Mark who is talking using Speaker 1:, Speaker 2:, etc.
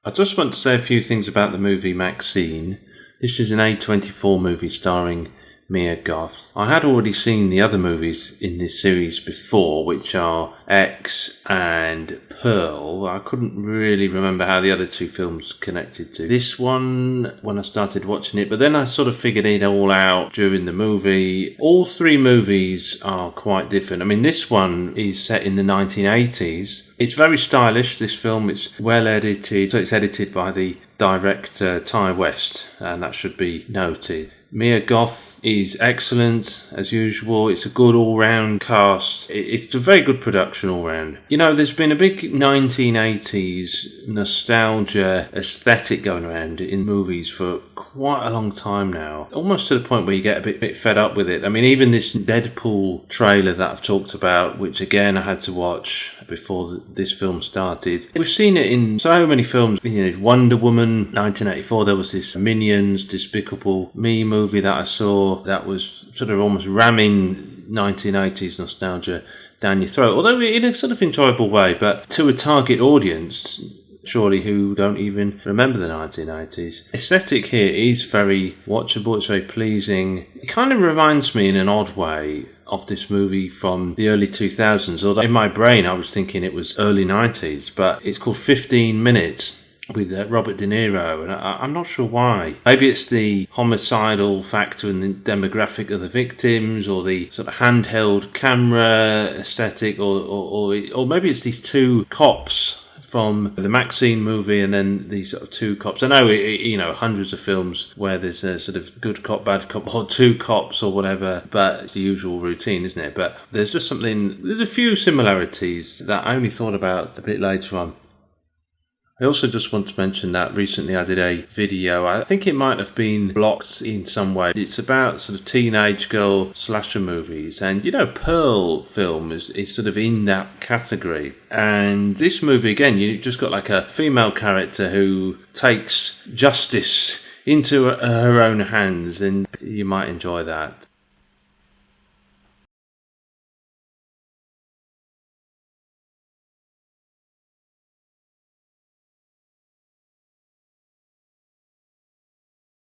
Speaker 1: I just want to say a few things about the movie MaXXXine. This is an A24 movie starring Mia Goth. I had already seen the other movies in this series before, which are X and Pearl. I couldn't really remember how the other two films connected to this one when I started watching it, but then I sort of figured it all out during the movie. All three movies are quite different. I mean, this one is set in the 1980s. It's very stylish, this film. It's well edited. So it's edited by the director Ty West, and that should be noted. Mia Goth is excellent, as usual. It's a good all-round cast. It's a very good production all-round. You know, there's been a big 1980s nostalgia aesthetic going around in movies for quite a long time now. Almost to the point where you get a bit fed up with it. I mean, even this Deadpool trailer that I've talked about, which again I had to watch before this film started. We've seen it in so many films. You know, Wonder Woman, 1984, there was this Minions, Despicable Me movie that I saw that was sort of almost ramming 1980s nostalgia down your throat, although in a sort of enjoyable way, but to a target audience surely who don't even remember the 1980s. Aesthetic here is very watchable, it's very pleasing. It kind of reminds me in an odd way of this movie from the early 2000s, although in my brain I was thinking it was early 90s, but it's called 15 Minutes with Robert De Niro, and I'm not sure why. Maybe it's the homicidal factor and the demographic of the victims, or the sort of handheld camera aesthetic, or maybe it's these two cops from the MaXXXine movie, and then these sort of two cops. I know, you know, hundreds of films where there's a sort of good cop, bad cop, or two cops or whatever, but it's the usual routine, isn't it? But there's just there's a few similarities that I only thought about a bit later on. I also just want to mention that recently I did a video, I think it might have been blocked in some way. It's about sort of teenage girl slasher movies, and you know, Pearl film is sort of in that category. And this movie, again, you just got like a female character who takes justice into her own hands, and you might enjoy that.